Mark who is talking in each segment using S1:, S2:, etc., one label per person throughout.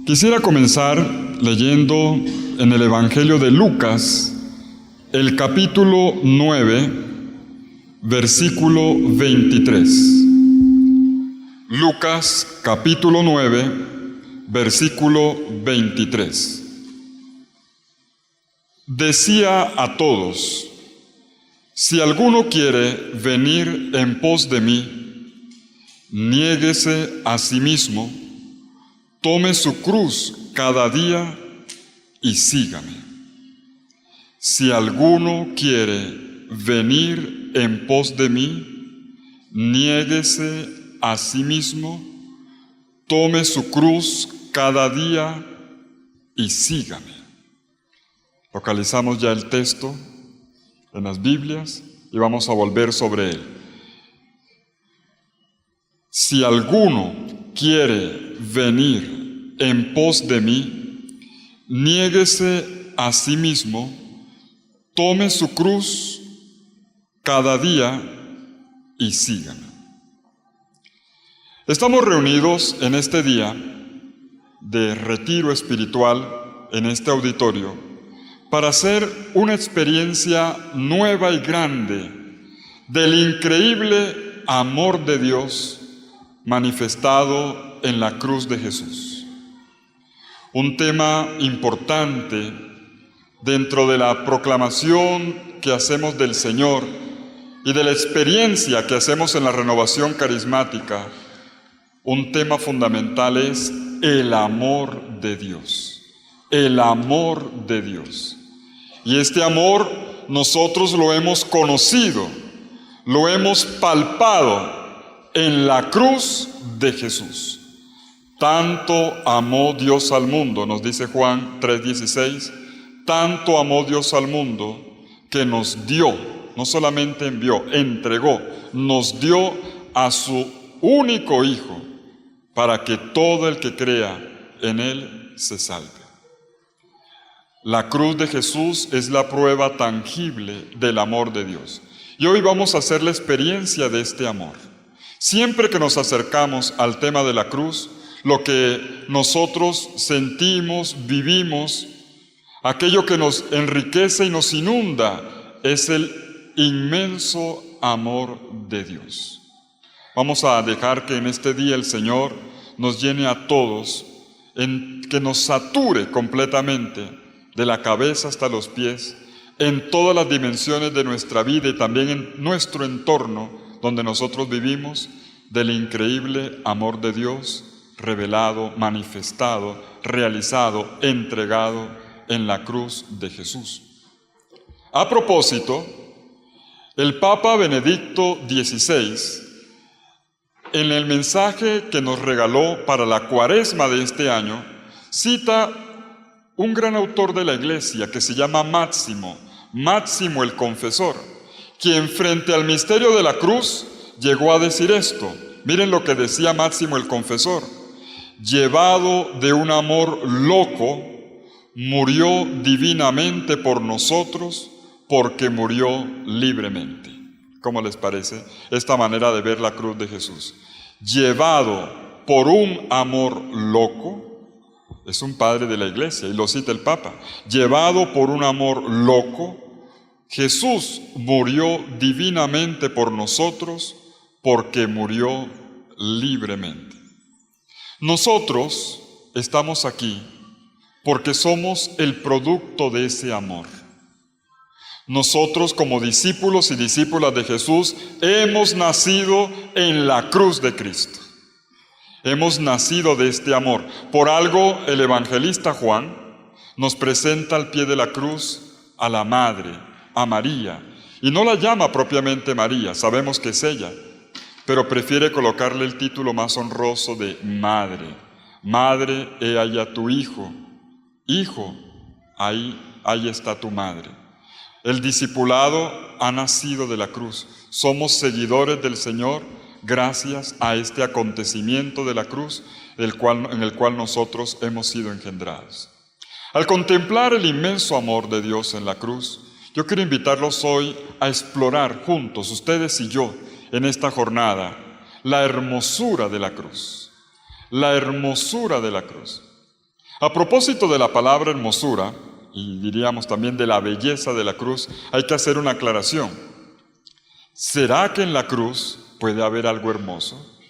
S1: Quisiera comenzar leyendo en el Evangelio de Lucas, el capítulo 9, versículo 23. Lucas, capítulo 9, versículo 23. Decía a todos: si alguno quiere venir en pos de mí, niéguese a sí mismo, tome su cruz cada día y sígame. Si alguno quiere venir en pos de mí, niéguese a sí mismo, tome su cruz cada día y sígame. Localizamos ya el texto en las Biblias y vamos a volver sobre él. Si alguno quiere venir en pos de mí, niéguese a sí mismo, tome su cruz cada día y sígame. Estamos reunidos en este día de retiro espiritual en este auditorio para hacer una experiencia nueva y grande del increíble amor de Dios manifestado en la cruz de Jesús. Un tema importante dentro de la proclamación que hacemos del Señor y de la experiencia que hacemos en la renovación carismática. Un tema fundamental es el amor de Dios. El amor de Dios. Y este amor nosotros lo hemos conocido, lo hemos palpado en la cruz de Jesús. Tanto amó Dios al mundo, nos dice Juan 3:16, tanto amó Dios al mundo que nos dio, no solamente envió, entregó, nos dio a su único Hijo para que todo el que crea en Él se salve. La cruz de Jesús es la prueba tangible del amor de Dios. Y hoy vamos a hacer la experiencia de este amor. Siempre que nos acercamos al tema de la cruz, lo que nosotros sentimos, vivimos, aquello que nos enriquece y nos inunda, es el inmenso amor de Dios. Vamos a dejar que en este día el Señor nos llene a todos, que nos sature completamente, de la cabeza hasta los pies, en todas las dimensiones de nuestra vida y también en nuestro entorno donde nosotros vivimos, del increíble amor de Dios revelado, manifestado, realizado, entregado en la cruz de Jesús. A propósito, el Papa Benedicto XVI, en el mensaje que nos regaló para la Cuaresma de este año, cita un gran autor de la Iglesia que se llama Máximo el Confesor, quien frente al misterio de la cruz llegó a decir esto. Miren lo que decía Máximo el Confesor: llevado de un amor loco, murió divinamente por nosotros, porque murió libremente. ¿Cómo les parece esta manera de ver la cruz de Jesús? Llevado por un amor loco, es un padre de la Iglesia y lo cita el Papa. Llevado por un amor loco, Jesús murió divinamente por nosotros porque murió libremente. Nosotros estamos aquí porque somos el producto de ese amor. Nosotros, como discípulos y discípulas de Jesús, hemos nacido en la cruz de Cristo. Hemos nacido de este amor. Por algo el evangelista Juan nos presenta al pie de la cruz a la Madre, a María, y no la llama propiamente María, sabemos que es ella, pero prefiere colocarle el título más honroso de Madre. Madre, he ahí a tu Hijo. Hijo, ahí está tu Madre. El discipulado ha nacido de la cruz. Somos seguidores del Señor gracias a este acontecimiento de la cruz en el cual nosotros hemos sido engendrados. Al contemplar el inmenso amor de Dios en la cruz, yo quiero invitarlos hoy a explorar juntos, ustedes y yo, en esta jornada, la hermosura de la cruz. La hermosura de la cruz. A propósito de la palabra hermosura, y diríamos también de la belleza de la cruz, hay que hacer una aclaración. ¿Será que en la cruz puede haber algo hermoso?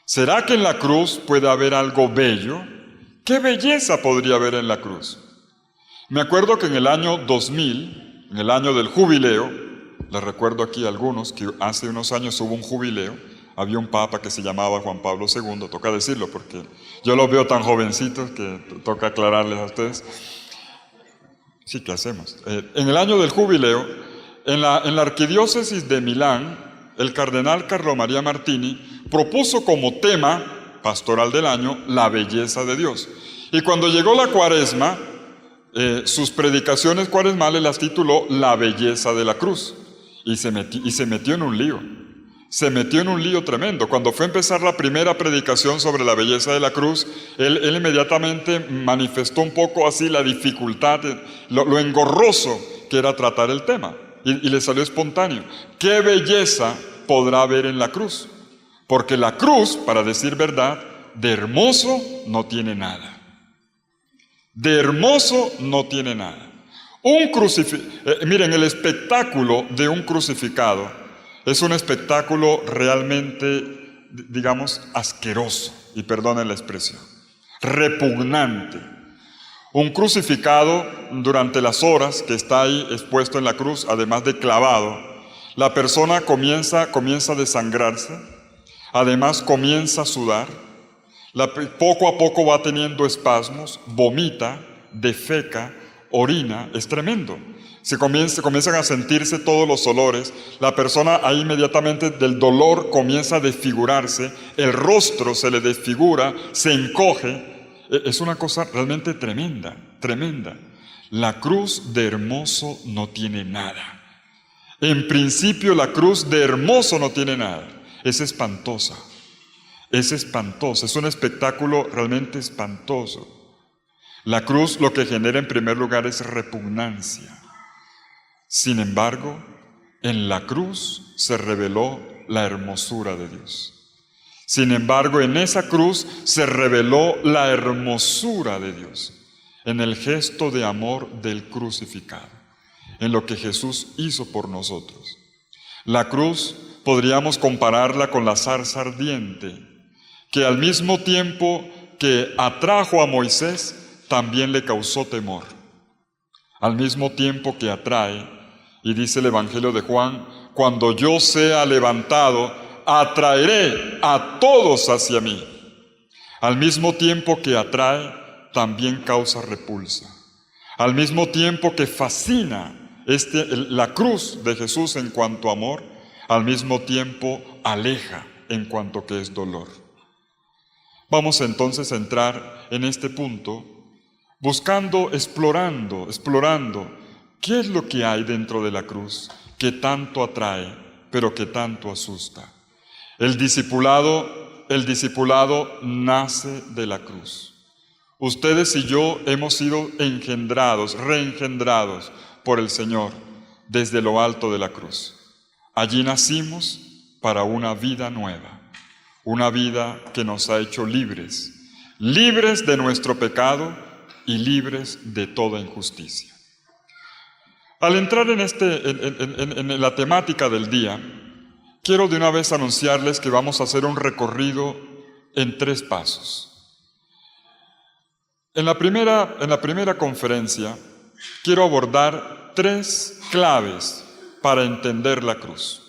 S1: ¿Será que en la cruz puede haber algo bello? ¿Qué belleza podría haber en la cruz? Me acuerdo que en el año 2000, en el año del jubileo, les recuerdo aquí a algunos que hace unos años hubo un jubileo, había un papa que se llamaba Juan Pablo II, toca decirlo porque yo los veo tan jovencitos que toca aclararles a ustedes. Sí, ¿qué hacemos? En el año del jubileo, en la arquidiócesis de Milán, el cardenal Carlo María Martini propuso como tema pastoral del año la belleza de Dios. Y cuando llegó la Cuaresma, sus predicaciones cuaresmales las tituló La belleza de la cruz. Y se metió en un lío. Se metió en un lío tremendo. Cuando fue a empezar la primera predicación sobre la belleza de la cruz, él inmediatamente manifestó un poco así la dificultad, lo engorroso que era tratar el tema. Y le salió espontáneo. ¿Qué belleza podrá haber en la cruz? Porque la cruz, para decir verdad, de hermoso no tiene nada. De hermoso no tiene nada. Miren, el espectáculo de un crucificado es un espectáculo realmente, digamos, asqueroso, y perdonen la expresión, repugnante. Un crucificado, durante las horas que está ahí expuesto en la cruz, además de clavado, la persona comienza a desangrarse, además comienza a sudar, poco a poco va teniendo espasmos, vomita, defeca, orina, es tremendo. Comienzan a sentirse todos los olores, la persona ahí inmediatamente del dolor comienza a desfigurarse, el rostro se le desfigura, se encoge. Es una cosa realmente tremenda, tremenda. La cruz de hermoso no tiene nada. En principio la cruz de hermoso no tiene nada. Es espantosa. Es espantosa, es un espectáculo realmente espantoso. La cruz lo que genera en primer lugar es repugnancia. Sin embargo, en la cruz se reveló la hermosura de Dios. Sin embargo, en esa cruz se reveló la hermosura de Dios, en el gesto de amor del crucificado, en lo que Jesús hizo por nosotros. La cruz podríamos compararla con la zarza ardiente, que al mismo tiempo que atrajo a Moisés, también le causó temor. Al mismo tiempo que atrae, y dice el Evangelio de Juan, cuando yo sea levantado, atraeré a todos hacia mí. Al mismo tiempo que atrae, también causa repulsa. Al mismo tiempo que fascina la cruz de Jesús en cuanto a amor, al mismo tiempo aleja en cuanto que es dolor. Vamos entonces a entrar en este punto, buscando, explorando, ¿qué es lo que hay dentro de la cruz que tanto atrae, pero que tanto asusta? El discipulado nace de la cruz. Ustedes y yo hemos sido reengendrados por el Señor desde lo alto de la cruz. Allí nacimos para una vida nueva, una vida que nos ha hecho libres de nuestro pecado y libres de toda injusticia. Al entrar en la temática del día, quiero de una vez anunciarles que vamos a hacer un recorrido en 3 pasos. En la primera conferencia, quiero abordar 3 claves para entender la cruz.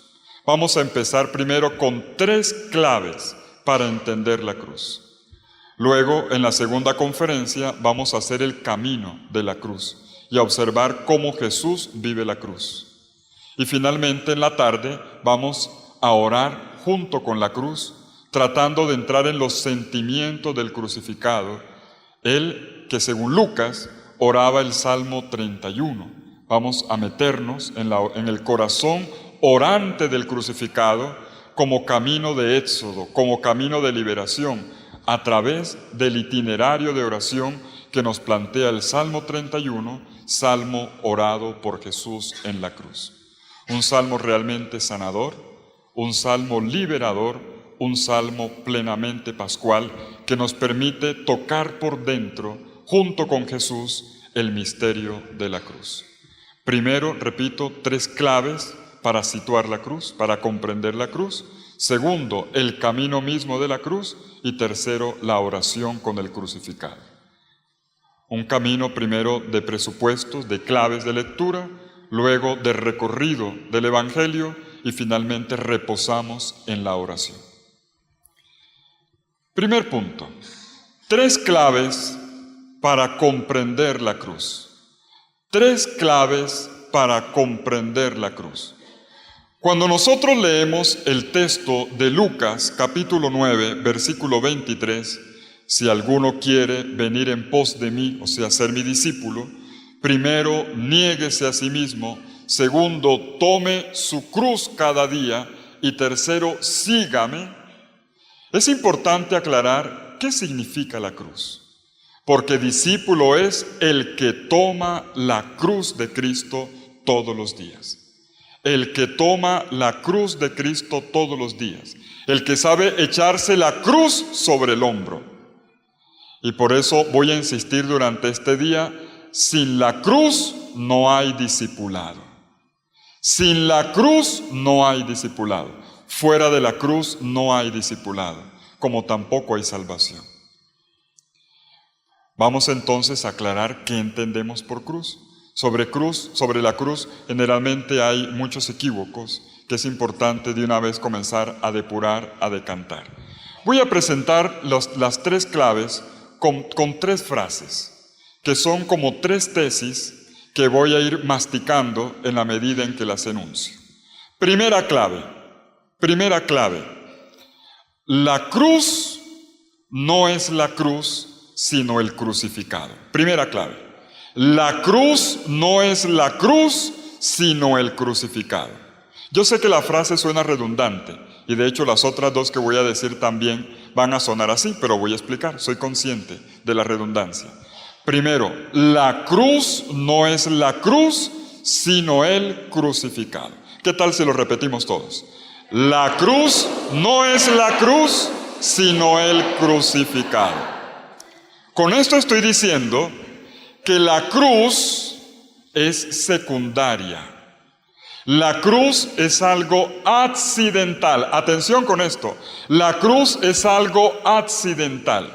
S1: Vamos a empezar primero con 3 claves para entender la cruz. Luego, en la segunda conferencia, vamos a hacer el camino de la cruz y a observar cómo Jesús vive la cruz. Y finalmente, en la tarde, vamos a orar junto con la cruz, tratando de entrar en los sentimientos del crucificado. Él, que según Lucas, oraba el Salmo 31. Vamos a meternos en el corazón orante del crucificado como camino de éxodo, como camino de liberación, a través del itinerario de oración que nos plantea el Salmo 31, salmo orado por Jesús en la cruz. Un salmo realmente sanador, un salmo liberador, un salmo plenamente pascual que nos permite tocar por dentro, junto con Jesús, el misterio de la cruz. Primero, repito, 3 claves para situar la cruz, para comprender la cruz. Segundo, el camino mismo de la cruz. Y tercero, la oración con el crucificado. Un camino primero de presupuestos, de claves de lectura, luego de recorrido del Evangelio y finalmente reposamos en la oración. Primer punto, 3 claves para comprender la cruz. 3 claves para comprender la cruz. Cuando nosotros leemos el texto de Lucas, capítulo 9, versículo 23, si alguno quiere venir en pos de mí, o sea, ser mi discípulo, primero niéguese a sí mismo, segundo tome su cruz cada día y tercero sígame. Es importante aclarar qué significa la cruz. Porque discípulo es el que toma la cruz de Cristo todos los días. El que toma la cruz de Cristo todos los días. El que sabe echarse la cruz sobre el hombro. Y por eso voy a insistir durante este día, sin la cruz no hay discipulado. Sin la cruz no hay discipulado. Fuera de la cruz no hay discipulado, como tampoco hay salvación. Vamos entonces a aclarar qué entendemos por cruz. Sobre la cruz, generalmente hay muchos equívocos que es importante de una vez comenzar a depurar, a decantar. Voy a presentar las 3 claves con 3 frases, que son como 3 tesis que voy a ir masticando en la medida en que las enuncio. Primera clave. La cruz no es la cruz, sino el crucificado. Primera clave. La cruz no es la cruz, sino el crucificado. Yo sé que la frase suena redundante, y de hecho las otras 2 que voy a decir también van a sonar así, pero voy a explicar, soy consciente de la redundancia. Primero, la cruz no es la cruz, sino el crucificado. ¿Qué tal si lo repetimos todos? La cruz no es la cruz, sino el crucificado. Con esto estoy diciendo que la cruz es secundaria. La cruz es algo accidental. Atención con esto. La cruz es algo accidental.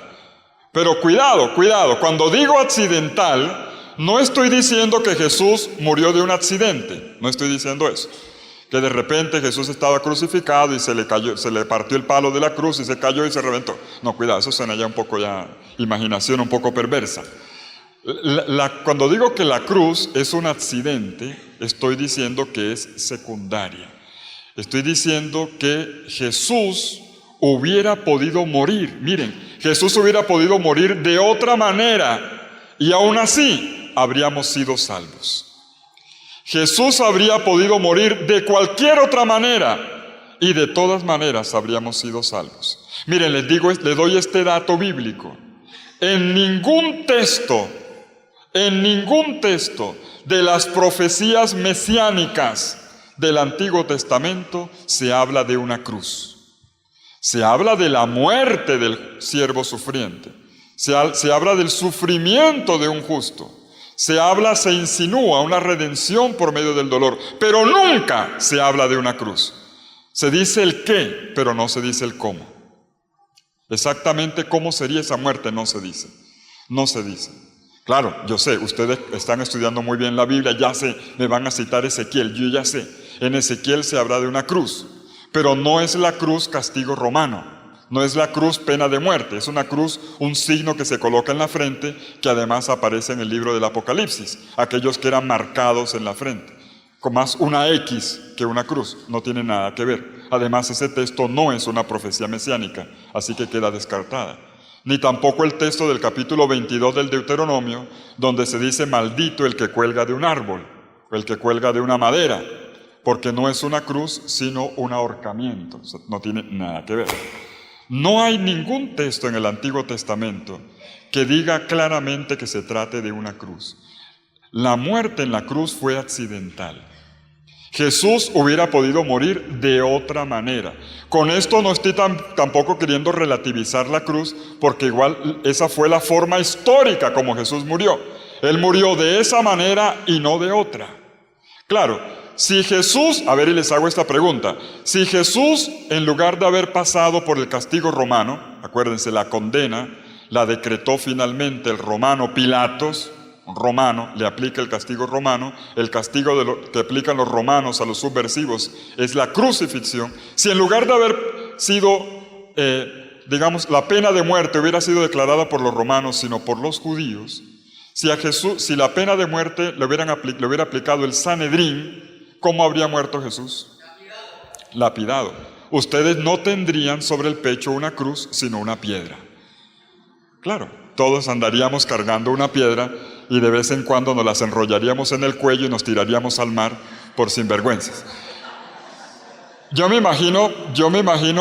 S1: Pero cuidado. Cuando digo accidental, no estoy diciendo que Jesús murió de un accidente. No estoy diciendo eso. Que de repente Jesús estaba crucificado y se le partió el palo de la cruz y se cayó y se reventó. No, cuidado, eso suena ya un poco imaginación un poco perversa. Cuando digo que la cruz es un accidente, estoy diciendo que es secundaria. Estoy diciendo que Jesús hubiera podido morir. Miren, Jesús hubiera podido morir de otra manera y aún así habríamos sido salvos. Jesús habría podido morir de cualquier otra manera y de todas maneras habríamos sido salvos. Miren, les doy este dato bíblico. En ningún texto de las profecías mesiánicas del Antiguo Testamento se habla de una cruz. Se habla de la muerte del siervo sufriente. Se habla del sufrimiento de un justo. Se insinúa una redención por medio del dolor, pero nunca se habla de una cruz. Se dice el qué, pero no se dice el cómo. Exactamente cómo sería esa muerte no se dice. Claro, yo sé, ustedes están estudiando muy bien la Biblia, ya sé, me van a citar Ezequiel, yo ya sé. En Ezequiel se habla de una cruz, pero no es la cruz castigo romano. No es la cruz pena de muerte, es una cruz, un signo que se coloca en la frente, que además aparece en el libro del Apocalipsis, aquellos que eran marcados en la frente, con más una X que una cruz, no tiene nada que ver. Además, ese texto no es una profecía mesiánica, así que queda descartada. Ni tampoco el texto del capítulo 22 del Deuteronomio, donde se dice maldito el que cuelga de un árbol, o el que cuelga de una madera, porque no es una cruz, sino un ahorcamiento, o sea, no tiene nada que ver. No hay ningún texto en el Antiguo Testamento que diga claramente que se trate de una cruz. La muerte en la cruz fue accidental. Jesús hubiera podido morir de otra manera. Con esto no estoy tampoco queriendo relativizar la cruz, porque igual esa fue la forma histórica como Jesús murió. Él murió de esa manera y no de otra. Claro, si Jesús, a ver, y les hago esta pregunta, si Jesús, en lugar de haber pasado por el castigo romano, acuérdense, la condena la decretó finalmente el romano Pilatos, un romano, le aplica el castigo romano, el castigo que aplican los romanos a los subversivos es la crucifixión. Si en lugar de haber sido, digamos, la pena de muerte hubiera sido declarada por los romanos, sino por los judíos, si a Jesús, si la pena de muerte le hubiera aplicado el Sanedrín, ¿cómo habría muerto Jesús? Lapidado. Ustedes no tendrían sobre el pecho una cruz, sino una piedra. Claro, todos andaríamos cargando una piedra y de vez en cuando nos las enrollaríamos en el cuello y nos tiraríamos al mar por sinvergüenzas. Yo me imagino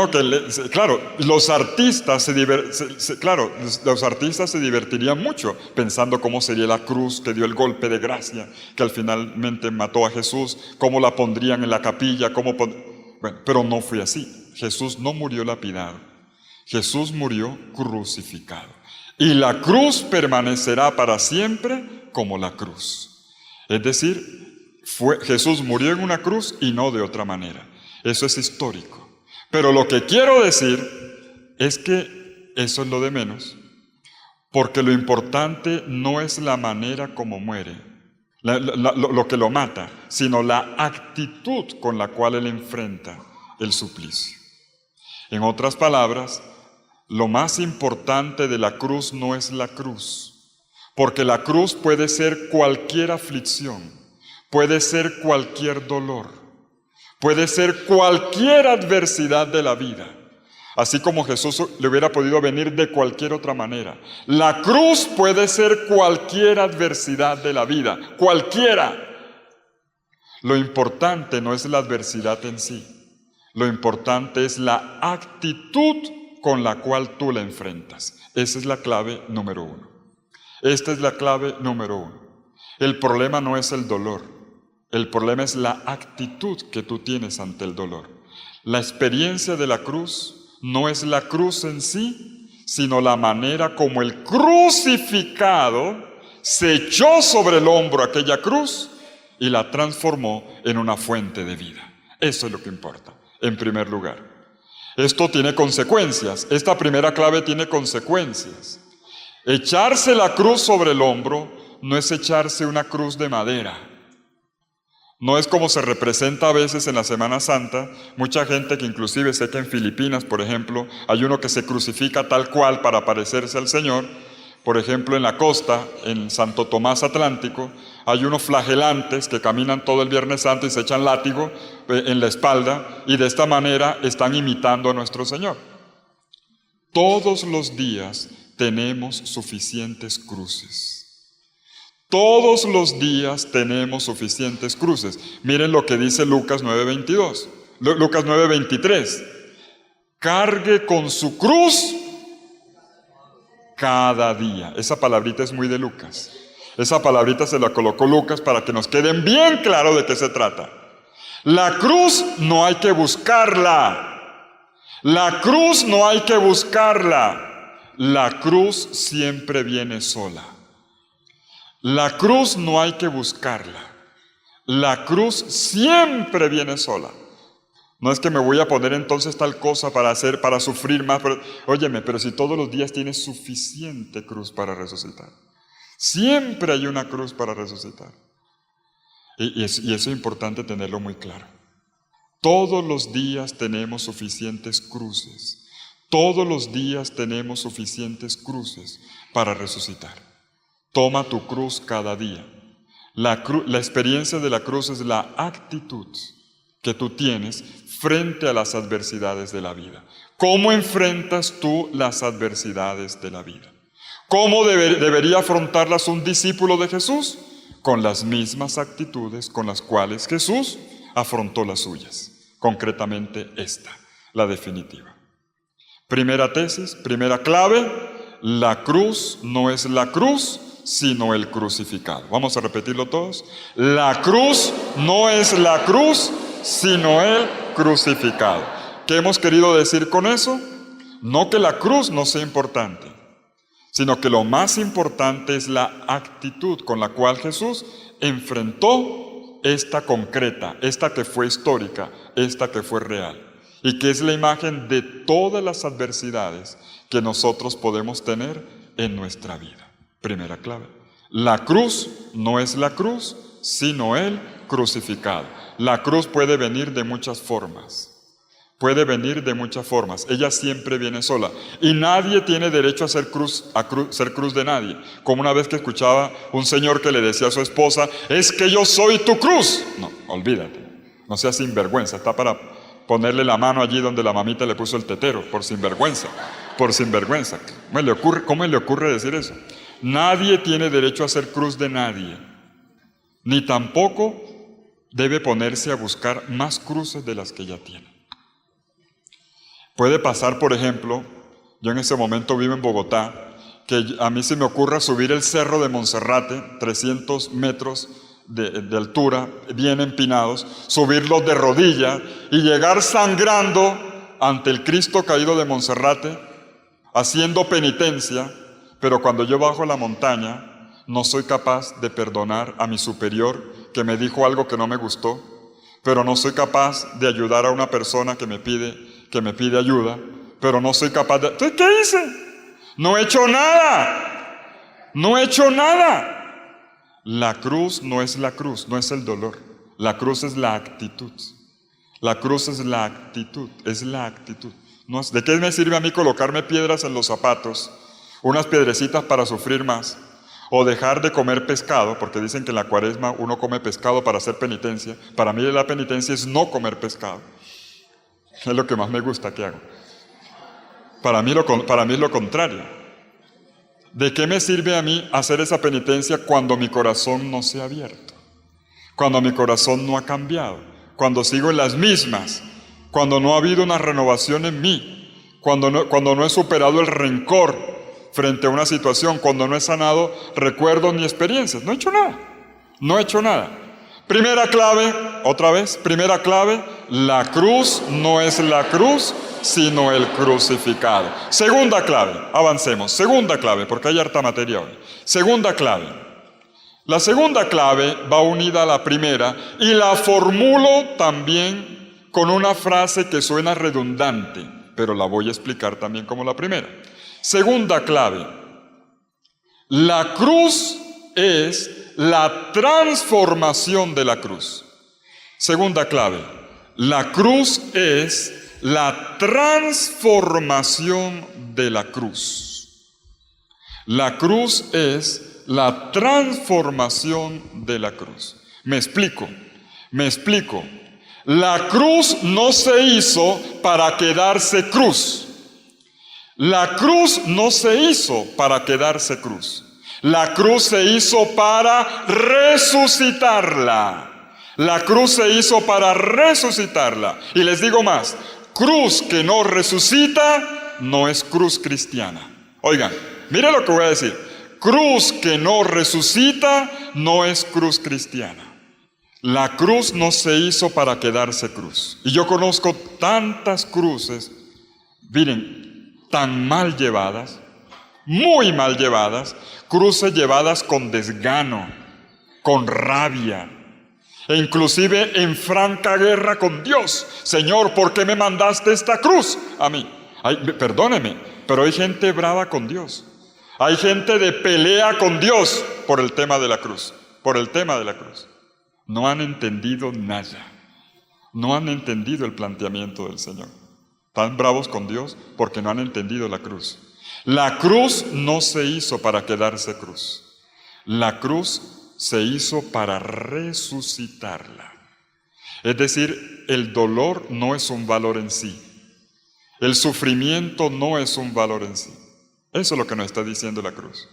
S1: que, claro, los artistas se divertirían mucho pensando cómo sería la cruz que dio el golpe de gracia, que al finalmente mató a Jesús, cómo la pondrían en la capilla, bueno, pero no fue así. Jesús no murió lapidado, Jesús murió crucificado. Y la cruz permanecerá para siempre como la cruz. Es decir, Jesús murió en una cruz y no de otra manera. Eso es histórico. Pero lo que quiero decir es que eso es lo de menos, porque lo importante no es la manera como muere, lo que lo mata, sino la actitud con la cual él enfrenta el suplicio. En otras palabras, lo más importante de la cruz no es la cruz, porque la cruz puede ser cualquier aflicción, puede ser cualquier dolor, puede ser cualquier adversidad de la vida, así como Jesús le hubiera podido venir de cualquier otra manera. La cruz puede ser cualquier adversidad de la vida, cualquiera. Lo importante no es la adversidad en sí, lo importante es la actitud con la cual tú la enfrentas. Esa es la clave número uno. Esta es la clave número uno. El problema no es el dolor, el problema es la actitud que tú tienes ante el dolor. La experiencia de la cruz no es la cruz en sí, sino la manera como el crucificado se echó sobre el hombro aquella cruz y la transformó en una fuente de vida. Eso es lo que importa, en primer lugar. Esto tiene consecuencias. Esta primera clave tiene consecuencias. Echarse la cruz sobre el hombro no es echarse una cruz de madera. No es como se representa a veces en la Semana Santa. Mucha gente que inclusive sé que en Filipinas, por ejemplo, hay uno que se crucifica tal cual para parecerse al Señor. Por ejemplo, en la costa, en Santo Tomás Atlántico, hay unos flagelantes que caminan todo el Viernes Santo y se echan látigo en la espalda y de esta manera están imitando a nuestro Señor. Todos los días tenemos suficientes cruces. Todos los días tenemos suficientes cruces. Miren lo que dice Lucas 9:22, Lucas 9:23. Cargue con su cruz cada día. Esa palabrita es muy de Lucas. Esa palabrita se la colocó Lucas para que nos quede bien claro de qué se trata. La cruz no hay que buscarla. La cruz no hay que buscarla. La cruz siempre viene sola. La cruz no hay que buscarla. La cruz siempre viene sola. No es que me voy a poner entonces tal cosa para sufrir más. Óyeme, pero si todos los días tienes suficiente cruz para resucitar. Siempre hay una cruz para resucitar. Y eso es importante tenerlo muy claro. Todos los días tenemos suficientes cruces. Todos los días tenemos suficientes cruces para resucitar. Toma tu cruz cada día. La experiencia de la cruz es la actitud que tú tienes frente a las adversidades de la vida. ¿Cómo enfrentas tú las adversidades de la vida? ¿Cómo debería afrontarlas un discípulo de Jesús? Con las mismas actitudes con las cuales Jesús afrontó las suyas. Concretamente esta, la definitiva. Primera tesis, primera clave: la cruz no es la cruz, sino el crucificado. Vamos a repetirlo todos. La cruz no es la cruz, sino el crucificado. ¿Qué hemos querido decir con eso? No que la cruz no sea importante, sino que lo más importante es la actitud con la cual Jesús enfrentó esta concreta, esta que fue histórica, esta que fue real, y que es la imagen de todas las adversidades que nosotros podemos tener en nuestra vida. Primera clave. La cruz no es la cruz, sino el crucificado. La cruz puede venir de muchas formas. Puede venir de muchas formas. Ella siempre viene sola. Y nadie tiene derecho a ser cruz de nadie. Como una vez que escuchaba un señor que le decía a su esposa, es que yo soy tu cruz. No, olvídate. No seas sinvergüenza. Está para ponerle la mano allí donde la mamita le puso el tetero. Por sinvergüenza. Por sinvergüenza. ¿Cómo le ocurre decir eso? Nadie tiene derecho a ser cruz de nadie. Ni tampoco debe ponerse a buscar más cruces de las que ya tiene. Puede pasar, por ejemplo, yo en ese momento vivo en Bogotá, que a mí se me ocurra subir el cerro de Monserrate, 300 metros de altura, bien empinados, subirlos de rodillas y llegar sangrando ante el Cristo caído de Monserrate, haciendo penitencia, pero cuando yo bajo la montaña, no soy capaz de perdonar a mi superior que me dijo algo que no me gustó, pero no soy capaz de ayudar a una persona que me pide ayuda, pero no soy capaz de... ¿Entonces qué hice? No he hecho nada. No he hecho nada. La cruz no es la cruz, no es el dolor. La cruz es la actitud. La cruz es la actitud, es la actitud. No es, ¿de qué me sirve a mí colocarme piedras en los zapatos, unas piedrecitas para sufrir más? O dejar de comer pescado, porque dicen que en la cuaresma uno come pescado para hacer penitencia. Para mí la penitencia es no comer pescado. Es lo que más me gusta que hago. Para mí es lo contrario. ¿De qué me sirve a mí hacer esa penitencia cuando mi corazón no se ha abierto? Cuando mi corazón no ha cambiado, cuando sigo en las mismas, cuando no ha habido una renovación en mí, cuando no he superado el rencor frente a una situación, cuando no he sanado recuerdos ni experiencias. No he hecho nada. No he hecho nada. Primera clave, otra vez, primera clave, la cruz no es la cruz, sino el crucificado. Segunda clave, avancemos. Segunda clave, porque hay harta materia hoy. Segunda clave. La segunda clave va unida a la primera y la formulo también con una frase que suena redundante, pero la voy a explicar también como la primera. Segunda clave. La cruz es la transformación de la cruz. Segunda clave. La cruz es la transformación de la cruz. La cruz es la transformación de la cruz. Me explico. La cruz no se hizo para quedarse cruz. La cruz no se hizo para quedarse cruz. La cruz se hizo para resucitarla. La cruz se hizo para resucitarla. Y les digo más, cruz que no resucita no es cruz cristiana. Oigan, mire lo que voy a decir. Cruz que no resucita no es cruz cristiana. La cruz no se hizo para quedarse cruz. Y yo conozco tantas cruces, miren, tan mal llevadas, muy mal llevadas, cruces llevadas con desgano, con rabia, e inclusive en franca guerra con Dios. Señor, ¿por qué me mandaste esta cruz a mí? Perdóneme, pero hay gente brava con Dios. Hay gente de pelea con Dios por el tema de la cruz, por el tema de la cruz. No han entendido nada. No han entendido el planteamiento del Señor. Están bravos con Dios porque no han entendido la cruz. La cruz no se hizo para quedarse cruz. La cruz se hizo para resucitarla. Es decir, el dolor no es un valor en sí. El sufrimiento no es un valor en sí. Eso es lo que nos está diciendo la cruz.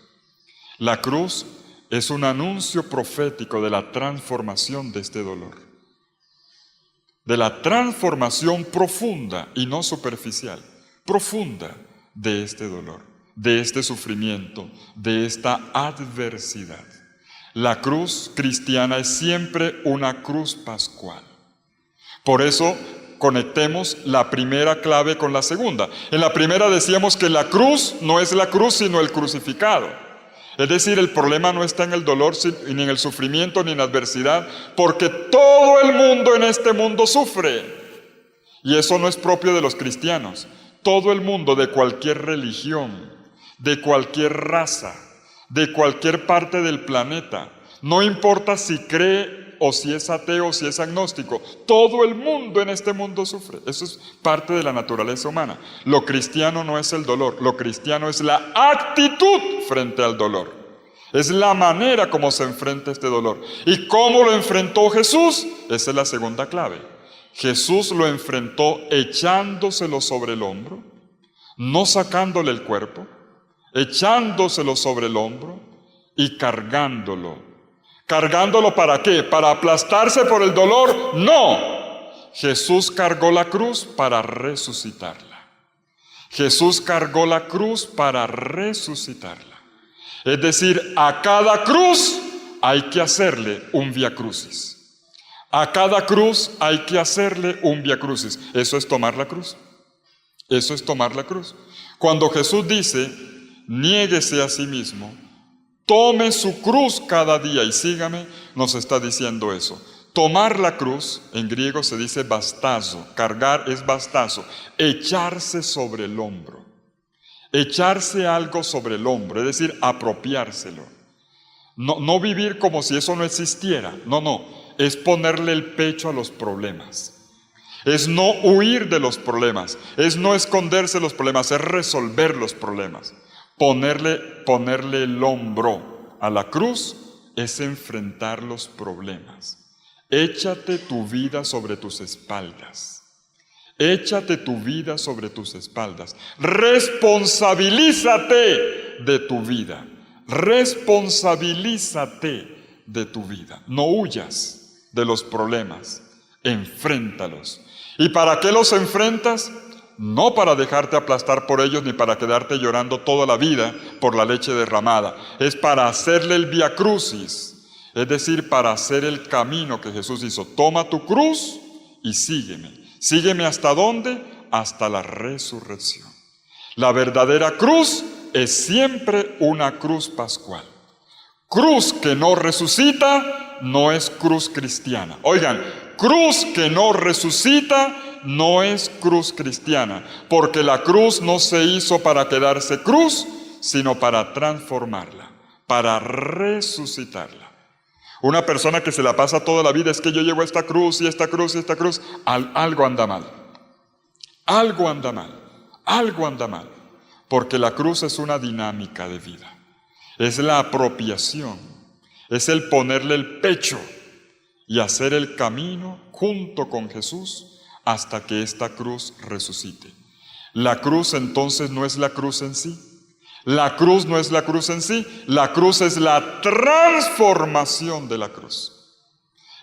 S1: La cruz es un anuncio profético de la transformación de este dolor. De la transformación profunda y no superficial, profunda de este dolor, de este sufrimiento, de esta adversidad. La cruz cristiana es siempre una cruz pascual. Por eso conectemos la primera clave con la segunda. En la primera decíamos que la cruz no es la cruz, sino el crucificado. Es decir, el problema no está en el dolor, ni en el sufrimiento, ni en la adversidad, porque todo el mundo en este mundo sufre. Y eso no es propio de los cristianos. Todo el mundo, de cualquier religión, de cualquier raza, de cualquier parte del planeta, no importa si cree o si es ateo o si es agnóstico, todo el mundo en este mundo sufre. Eso es parte de la naturaleza humana. Lo cristiano no es el dolor, lo cristiano es la actitud frente al dolor. Es la manera como se enfrenta este dolor. ¿Y cómo lo enfrentó Jesús? Esa es la segunda clave. Jesús lo enfrentó echándoselo sobre el hombro, no sacándole el cuerpo, echándoselo sobre el hombro y cargándolo. ¿Cargándolo para qué? ¿Para aplastarse por el dolor? No. Jesús cargó la cruz para resucitarla. Jesús cargó la cruz para resucitarla. Es decir, a cada cruz hay que hacerle un vía crucis. A cada cruz hay que hacerle un vía crucis. Eso es tomar la cruz. Eso es tomar la cruz. Cuando Jesús dice, niéguese a sí mismo, tome su cruz cada día y sígame, nos está diciendo eso. Tomar la cruz, en griego se dice bastazo, cargar es bastazo, echarse sobre el hombro. Echarse algo sobre el hombro, es decir, apropiárselo. No vivir como si eso no existiera, no, es ponerle el pecho a los problemas. Es no huir de los problemas, es no esconderse de los problemas, es resolver los problemas. Ponerle el hombro a la cruz es enfrentar los problemas. Échate tu vida sobre tus espaldas. Échate tu vida sobre tus espaldas. Responsabilízate de tu vida. Responsabilízate de tu vida. No huyas de los problemas. Enfréntalos. ¿Y para qué los enfrentas? No para dejarte aplastar por ellos ni para quedarte llorando toda la vida por la leche derramada. Es para hacerle el vía crucis. Es decir, para hacer el camino que Jesús hizo. Toma tu cruz y sígueme. ¿Sígueme hasta dónde? Hasta la resurrección. La verdadera cruz es siempre una cruz pascual. Cruz que no resucita no es cruz cristiana. Oigan, cruz que no resucita no es cruz cristiana, porque la cruz no se hizo para quedarse cruz, sino para transformarla, para resucitarla. Una persona que se la pasa toda la vida, es que yo llevo esta cruz y esta cruz y esta cruz, algo anda mal. Algo anda mal, algo anda mal. Porque la cruz es una dinámica de vida. Es la apropiación, es el ponerle el pecho y hacer el camino junto con Jesús hasta que esta cruz resucite. La cruz entonces no es la cruz en sí. La cruz no es la cruz en sí, la cruz es la transformación de la cruz.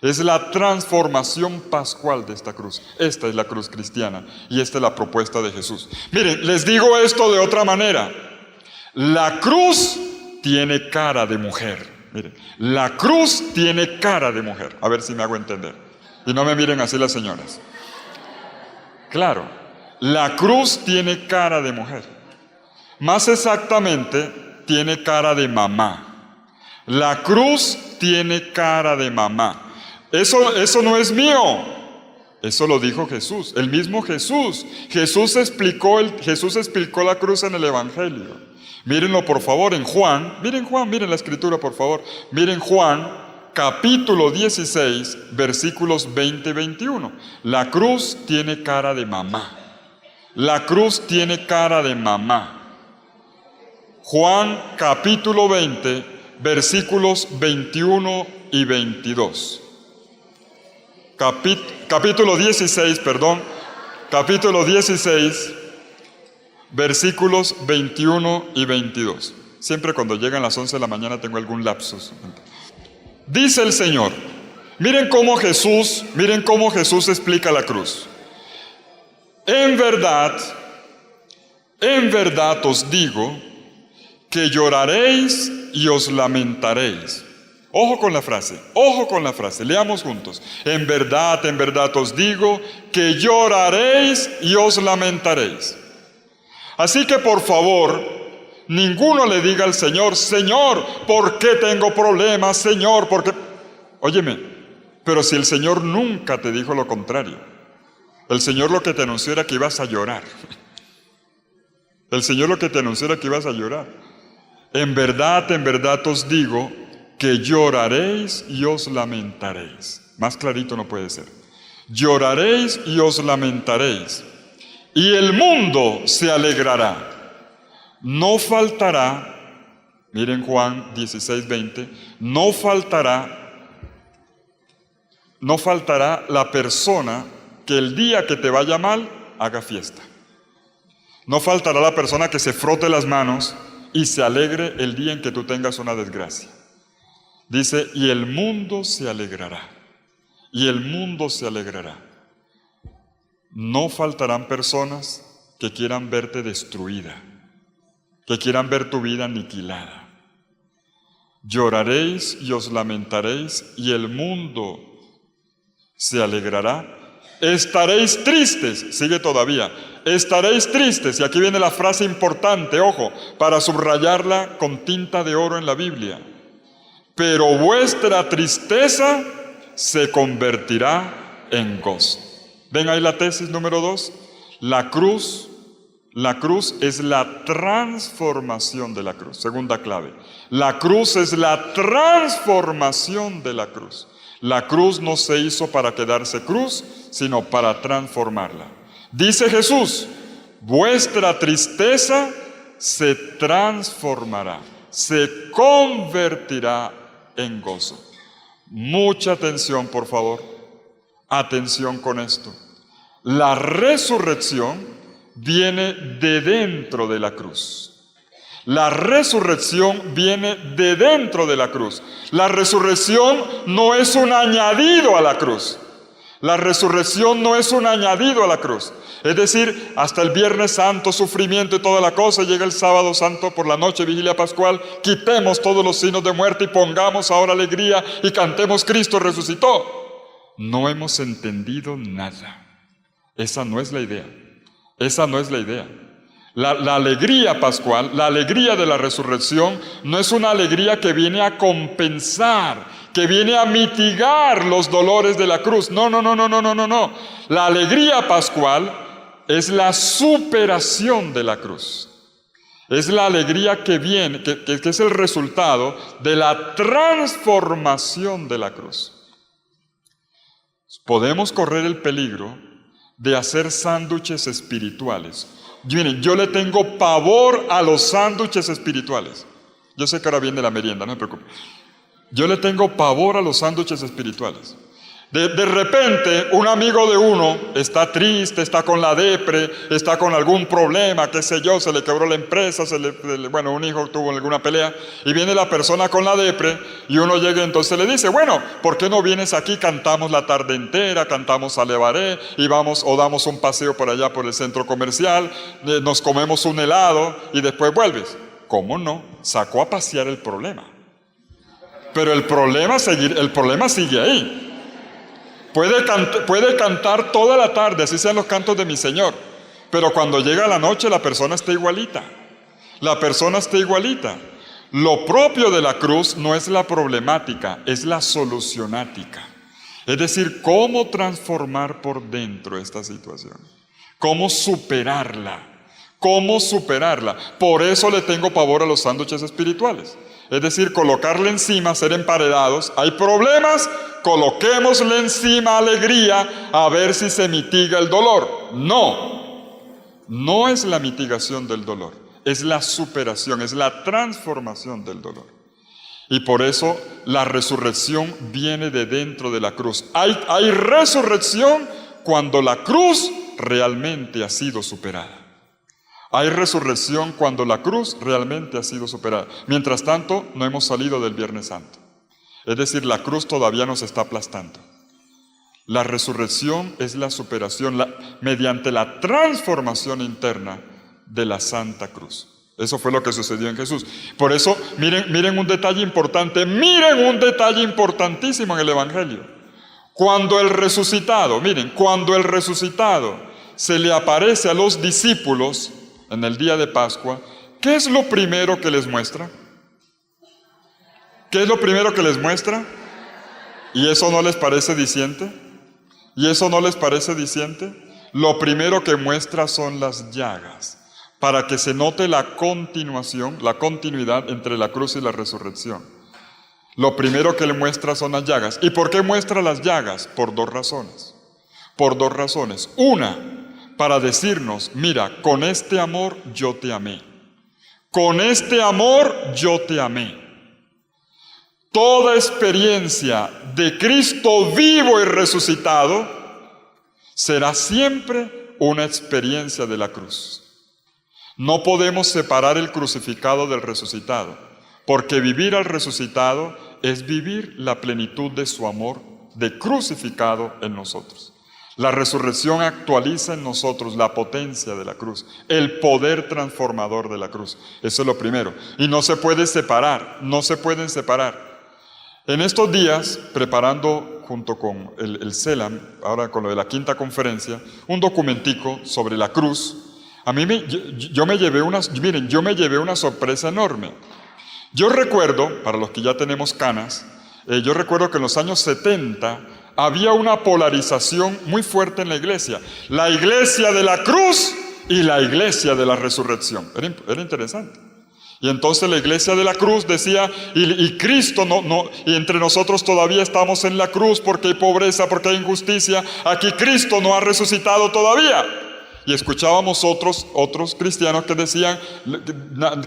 S1: Es la transformación pascual de esta cruz. Esta es la cruz cristiana y esta es la propuesta de Jesús. Miren, les digo esto de otra manera. La cruz tiene cara de mujer. Miren, la cruz tiene cara de mujer. A ver si me hago entender. Y no me miren así las señoras. Claro, la cruz tiene cara de mujer. Más exactamente, tiene cara de mamá. La cruz tiene cara de mamá. Eso no es mío. Eso lo dijo Jesús, el mismo Jesús. Jesús explicó la cruz en el Evangelio. Mírenlo por favor en Juan. Miren la escritura por favor. Miren Juan, capítulo 16, versículos 20 y 21. La cruz tiene cara de mamá. La cruz tiene cara de mamá. Juan capítulo 20, versículos 21 y 22. Capítulo 16, versículos 21 y 22. Siempre cuando llegan las 11 de la mañana tengo algún lapsus. Dice el Señor, miren cómo Jesús explica la cruz. En verdad os digo que lloraréis y os lamentaréis. Ojo con la frase, leamos juntos. En verdad os digo que lloraréis y os lamentaréis. Así que por favor, ninguno le diga al Señor, Señor, ¿por qué tengo problemas? Señor, ¿por qué? Óyeme, pero si el Señor nunca te dijo lo contrario. El Señor lo que te anunció era que ibas a llorar. El Señor lo que te anunció era que ibas a llorar. En verdad os digo que lloraréis y os lamentaréis. Más clarito no puede ser. Lloraréis y os lamentaréis. Y el mundo se alegrará. No faltará, miren Juan 16:20, no faltará la persona que el día que te vaya mal haga fiesta. No faltará la persona que se frote las manos y se alegre el día en que tú tengas una desgracia. Dice, y el mundo se alegrará. Y el mundo se alegrará. No faltarán personas que quieran verte destruida, que quieran ver tu vida aniquilada. Lloraréis y os lamentaréis, y el mundo se alegrará. Estaréis tristes, sigue todavía, estaréis tristes, y aquí viene la frase importante, ojo, para subrayarla con tinta de oro en la Biblia. Pero vuestra tristeza se convertirá en gozo. Ven ahí la tesis número 2. La cruz es la transformación de la cruz. Segunda clave. La cruz es la transformación de la cruz. La cruz no se hizo para quedarse cruz, sino para transformarla. Dice Jesús, vuestra tristeza se transformará, se convertirá en gozo. Mucha atención, por favor. Atención con esto. La resurrección viene de dentro de la cruz. La resurrección viene de dentro de la cruz. La resurrección no es un añadido a la cruz. La resurrección no es un añadido a la cruz. Es decir, hasta el Viernes Santo, sufrimiento y toda la cosa, llega el Sábado Santo por la noche, vigilia pascual, quitemos todos los signos de muerte y pongamos ahora alegría y cantemos Cristo resucitó. No hemos entendido nada. Esa no es la idea. Esa no es la idea. La alegría pascual, la alegría de la resurrección, no es una alegría que viene a compensar, que viene a mitigar los dolores de la cruz. No. La alegría pascual es la superación de la cruz. Es la alegría que viene, que es el resultado de la transformación de la cruz. Podemos correr el peligro de hacer sándwiches espirituales. Miren, yo le tengo pavor a los sándwiches espirituales. Yo sé que ahora viene la merienda, no me preocupe. Yo le tengo pavor a los sándwiches espirituales. De repente, un amigo de uno está triste, está con la depre, está con algún problema, qué sé yo, se le quebró la empresa, un hijo tuvo alguna pelea, y viene la persona con la depre, y uno llega y entonces le dice, bueno, ¿por qué no vienes aquí? Cantamos la tarde entera, cantamos Alevaré, y vamos, o damos un paseo por allá por el centro comercial, nos comemos un helado, y después vuelves. ¿Cómo no? Sacó a pasear el problema. Pero el problema sigue ahí. Puede cantar toda la tarde, así sean los cantos de mi Señor, pero cuando llega la noche la persona está igualita. La persona está igualita. Lo propio de la cruz no es la problemática, es la solucionática. Es decir, cómo transformar por dentro esta situación. Cómo superarla. Por eso le tengo pavor a los sándwiches espirituales. Es decir, colocarle encima, ser emparedados. Hay problemas, coloquémosle encima alegría a ver si se mitiga el dolor. No es la mitigación del dolor, es la superación, es la transformación del dolor. Y por eso la resurrección viene de dentro de la cruz. Hay resurrección cuando la cruz realmente ha sido superada. Hay resurrección cuando la cruz realmente ha sido superada. Mientras tanto, no hemos salido del Viernes Santo. Es decir, la cruz todavía nos está aplastando. La resurrección es la superación mediante la transformación interna de la Santa Cruz. Eso fue lo que sucedió en Jesús. Por eso, miren un detalle importante, miren un detalle importantísimo en el Evangelio. Cuando el resucitado se le aparece a los discípulos en el día de Pascua, ¿qué es lo primero que les muestra? ¿Qué es lo primero que les muestra? ¿Y eso no les parece diciente? ¿Y eso no les parece diciente? Lo primero que muestra son las llagas, para que se note la continuidad entre la cruz y la resurrección. Lo primero que le muestra son las llagas. ¿Y por qué muestra las llagas? Por dos razones. Por dos razones. Una, para decirnos, mira, con este amor yo te amé. Con este amor yo te amé. Toda experiencia de Cristo vivo y resucitado será siempre una experiencia de la cruz. No podemos separar el crucificado del resucitado, porque vivir al resucitado es vivir la plenitud de su amor de crucificado en nosotros. La resurrección actualiza en nosotros la potencia de la cruz, el poder transformador de la cruz. Eso es lo primero. Y no se puede separar, no se pueden separar. En estos días, preparando junto con el CELAM, ahora con lo de la quinta conferencia, un documentico sobre la cruz, yo me llevé una sorpresa enorme. Yo recuerdo, para los que ya tenemos canas, yo recuerdo que en los años 70 había una polarización muy fuerte en la iglesia de la cruz y la iglesia de la resurrección. Era interesante. Y entonces la iglesia de la cruz decía, y Cristo y entre nosotros todavía estamos en la cruz porque hay pobreza, porque hay injusticia, aquí Cristo no ha resucitado todavía. Y escuchábamos otros cristianos que decían,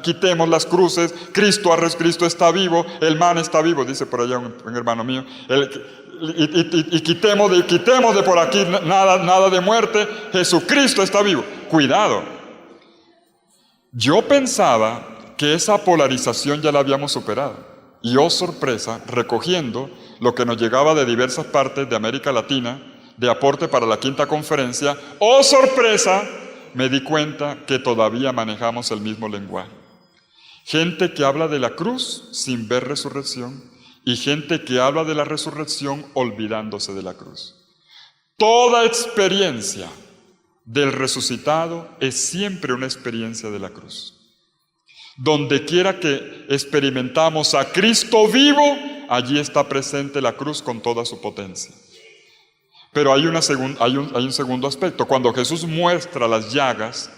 S1: quitemos las cruces, Cristo está vivo, el man está vivo, dice por allá un hermano mío, y quitemos de por aquí nada de muerte, Jesucristo está vivo. Cuidado. Yo pensaba que esa polarización ya la habíamos superado. Y oh sorpresa, recogiendo lo que nos llegaba de diversas partes de América Latina, de aporte para la quinta conferencia, oh sorpresa, me di cuenta que todavía manejamos el mismo lenguaje. Gente que habla de la cruz sin ver resurrección y gente que habla de la resurrección olvidándose de la cruz. Toda experiencia del resucitado es siempre una experiencia de la cruz. Donde quiera que experimentamos a Cristo vivo, allí está presente la cruz con toda su potencia. Pero hay un segundo aspecto. Cuando Jesús muestra las llagas,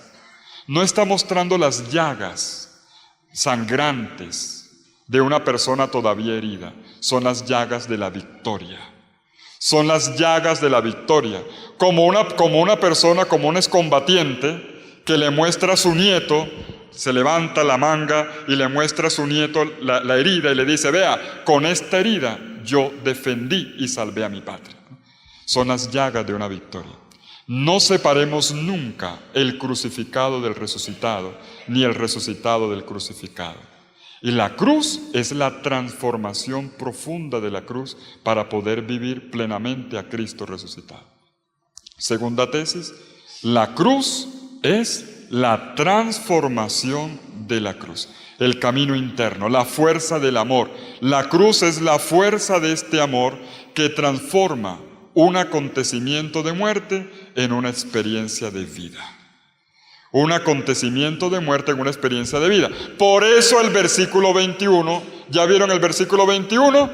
S1: no está mostrando las llagas sangrantes de una persona todavía herida. Son las llagas de la victoria. Son las llagas de la victoria. Como una persona, como un excombatiente que le muestra a su nieto, se levanta la manga y le muestra a su nieto la herida y le dice, vea, con esta herida yo defendí y salvé a mi patria. Son las llagas de una victoria. No separemos nunca el crucificado del resucitado, ni el resucitado del crucificado. Y la cruz es la transformación profunda de la cruz para poder vivir plenamente a Cristo resucitado. Segunda tesis, la cruz es la transformación de la cruz, el camino interno, la fuerza del amor. La cruz es la fuerza de este amor que transforma un acontecimiento de muerte en una experiencia de vida. Un acontecimiento de muerte en una experiencia de vida. Por eso el versículo 21, ¿ya vieron el versículo 21?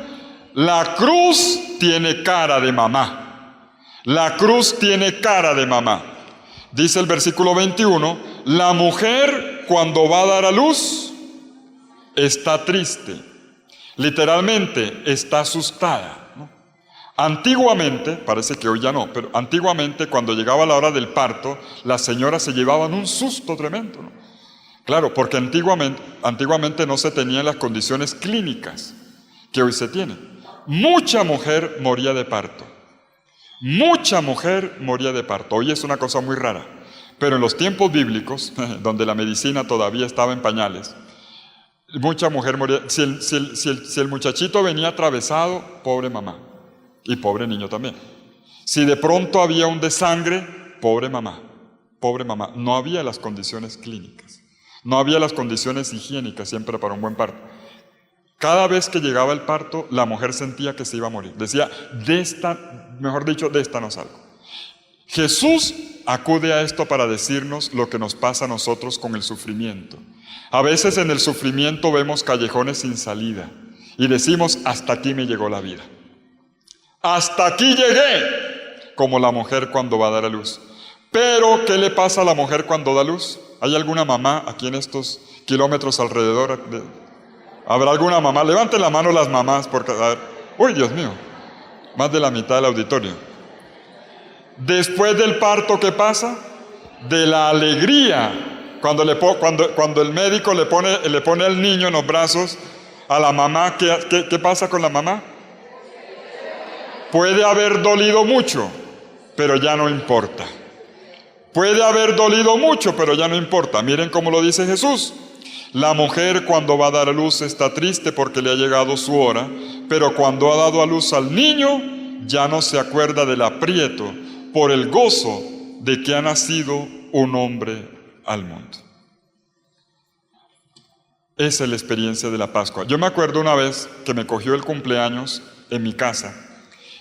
S1: La cruz tiene cara de mamá. La cruz tiene cara de mamá. Dice el versículo 21, la mujer cuando va a dar a luz está triste. Literalmente está asustada. Antiguamente, parece que hoy ya no, pero antiguamente cuando llegaba la hora del parto, las señoras se llevaban un susto tremendo, ¿no? Claro, porque antiguamente no se tenían las condiciones clínicas que hoy se tienen. Mucha mujer moría de parto. Mucha mujer moría de parto. Hoy es una cosa muy rara. Pero en los tiempos bíblicos, donde la medicina todavía estaba en pañales, mucha mujer moría. Si el muchachito venía atravesado, pobre mamá. Y pobre niño también. Si de pronto había un desangre, pobre mamá. No había las condiciones clínicas. No había las condiciones higiénicas siempre para un buen parto. Cada vez que llegaba el parto, la mujer sentía que se iba a morir. Decía, de esta no salgo. Jesús acude a esto para decirnos lo que nos pasa a nosotros con el sufrimiento. A veces en el sufrimiento vemos callejones sin salida y decimos, hasta aquí me llegó la vida. Hasta aquí llegué, como la mujer cuando va a dar a luz. Pero, ¿qué le pasa a la mujer cuando da luz? ¿Hay alguna mamá aquí en estos kilómetros alrededor? ¿Habrá alguna mamá? Levanten la mano las mamás, porque, a ver, uy, Dios mío, más de la mitad del auditorio. Después del parto, ¿qué pasa? De la alegría, cuando el médico le pone al niño en los brazos a la mamá, ¿qué pasa con la mamá? Puede haber dolido mucho, pero ya no importa. Puede haber dolido mucho, pero ya no importa. Miren cómo lo dice Jesús. La mujer cuando va a dar a luz está triste porque le ha llegado su hora, pero cuando ha dado a luz al niño, ya no se acuerda del aprieto por el gozo de que ha nacido un hombre al mundo. Esa es la experiencia de la Pascua. Yo me acuerdo una vez que me cogió el cumpleaños en mi casa.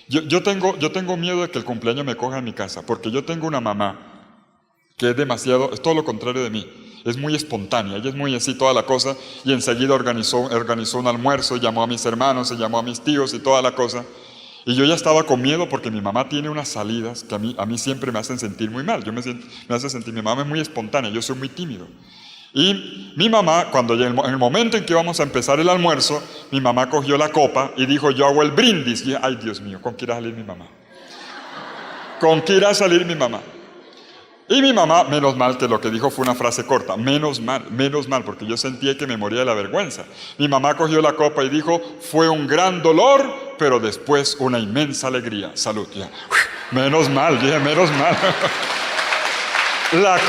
S1: Yo tengo miedo de que el cumpleaños me coja en mi casa, porque yo tengo una mamá que es todo lo contrario de mí. Es muy espontánea, ella es muy así toda la cosa, y enseguida organizó un almuerzo, llamó a mis hermanos, llamó a mis tíos y toda la cosa. Y yo ya estaba con miedo porque mi mamá tiene unas salidas que a mí siempre me hacen sentir muy mal. Mi mamá es muy espontánea, yo soy muy tímido. Y mi mamá, en el momento en que íbamos a empezar el almuerzo, mi mamá cogió la copa y dijo, yo hago el brindis. Y ay, Dios mío, ¿con qué irá a salir mi mamá? ¿Con qué irá a salir mi mamá? Y mi mamá, menos mal que lo que dijo fue una frase corta, menos mal, porque yo sentía que me moría de la vergüenza. Mi mamá cogió la copa y dijo, fue un gran dolor, pero después una inmensa alegría. Salud, ya. Menos mal, dije, menos mal. La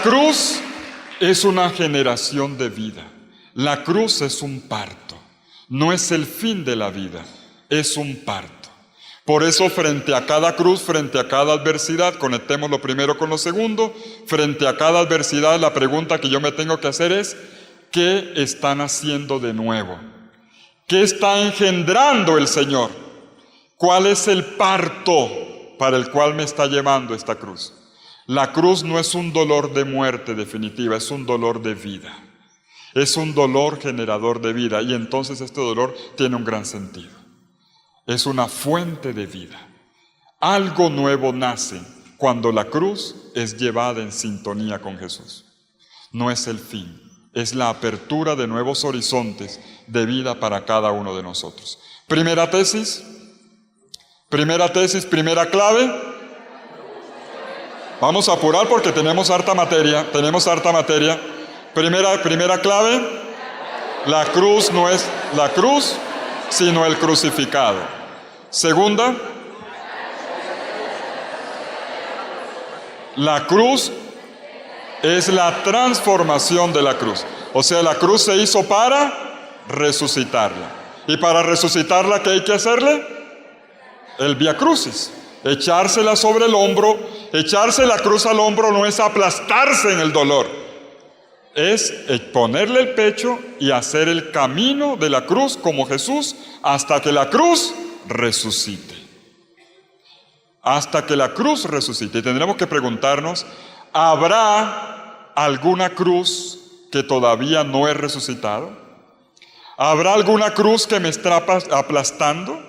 S1: cruz es una generación de vida. La cruz es un parto. No es el fin de la vida, es un parto. Por eso, frente a cada cruz, frente a cada adversidad, conectemos lo primero con lo segundo, frente a cada adversidad, la pregunta que yo me tengo que hacer es, ¿qué están haciendo de nuevo? ¿Qué está engendrando el Señor? ¿Cuál es el parto para el cual me está llevando esta cruz? La cruz no es un dolor de muerte definitiva, es un dolor de vida. Es un dolor generador de vida, y entonces este dolor tiene un gran sentido. Es una fuente de vida. Algo nuevo nace cuando la cruz es llevada en sintonía con Jesús. No es el fin, es la apertura de nuevos horizontes de vida para cada uno de nosotros. Primera tesis, primera clave. Vamos a apurar porque tenemos harta materia. Primera clave, la cruz no es la cruz, sino el crucificado. Segunda, la cruz es la transformación de la cruz. O sea, la cruz se hizo para resucitarla. Y para resucitarla, ¿qué hay que hacerle? El Vía Crucis. Echársela sobre el hombro. Echarse la cruz al hombro no es aplastarse en el dolor. Es ponerle el pecho y hacer el camino de la cruz como Jesús hasta que la cruz resucite. Hasta que la cruz resucite. Y tendremos que preguntarnos, ¿habrá alguna cruz que todavía no he resucitado? ¿Habrá alguna cruz que me está aplastando?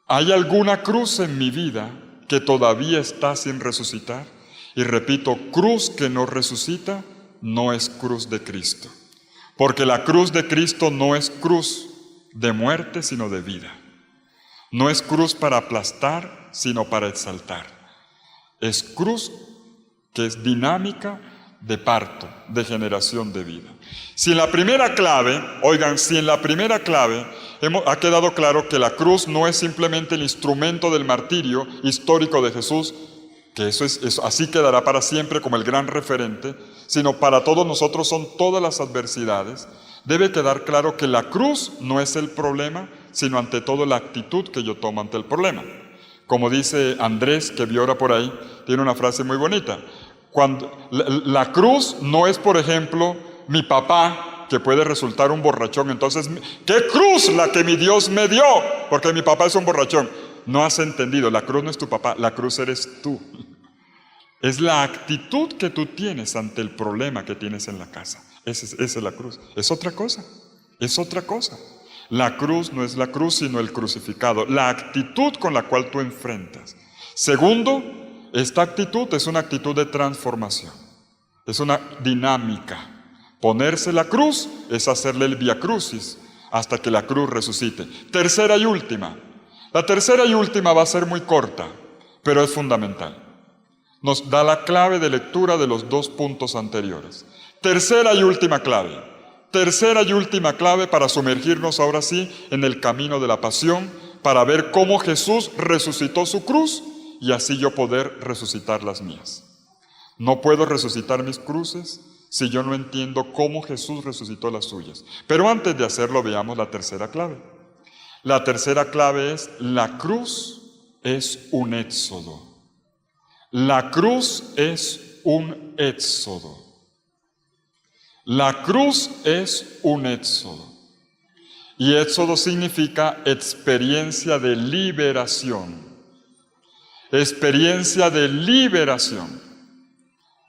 S1: ¿Hay alguna cruz en mi vida que todavía está sin resucitar? Y repito, cruz que no resucita no es cruz de Cristo. Porque la cruz de Cristo no es cruz de muerte, sino de vida. No es cruz para aplastar, sino para exaltar. Es cruz que es dinámica de parto, de generación de vida. Si en la primera clave ha quedado claro que la cruz no es simplemente el instrumento del martirio histórico de Jesús, que eso así quedará para siempre como el gran referente, sino para todos nosotros son todas las adversidades, debe quedar claro que la cruz no es el problema, sino ante todo la actitud que yo tomo ante el problema. Como dice Andrés, que vio ahora por ahí, tiene una frase muy bonita. Cuando la cruz no es, por ejemplo, mi papá, que puede resultar un borrachón. Entonces, ¿qué cruz la que mi Dios me dio? Porque mi papá es un borrachón. No has entendido, la cruz no es tu papá, la cruz eres tú. Es la actitud que tú tienes ante el problema que tienes en la casa. Esa es la cruz. Es otra cosa, es otra cosa. La cruz no es la cruz, sino el crucificado. La actitud con la cual tú enfrentas. Segundo, esta actitud es una actitud de transformación. Es una dinámica. Ponerse la cruz es hacerle el vía crucis hasta que la cruz resucite. Tercera y última. La tercera y última va a ser muy corta, pero es fundamental. Nos da la clave de lectura de los dos puntos anteriores. Tercera y última clave. Tercera y última clave para sumergirnos ahora sí en el camino de la pasión, para ver cómo Jesús resucitó su cruz y así yo poder resucitar las mías. No puedo resucitar mis cruces si yo no entiendo cómo Jesús resucitó las suyas. Pero antes de hacerlo, veamos la tercera clave. La tercera clave es: la cruz es un éxodo. La cruz es un éxodo. La cruz es un éxodo. Y éxodo significa experiencia de liberación. Experiencia de liberación,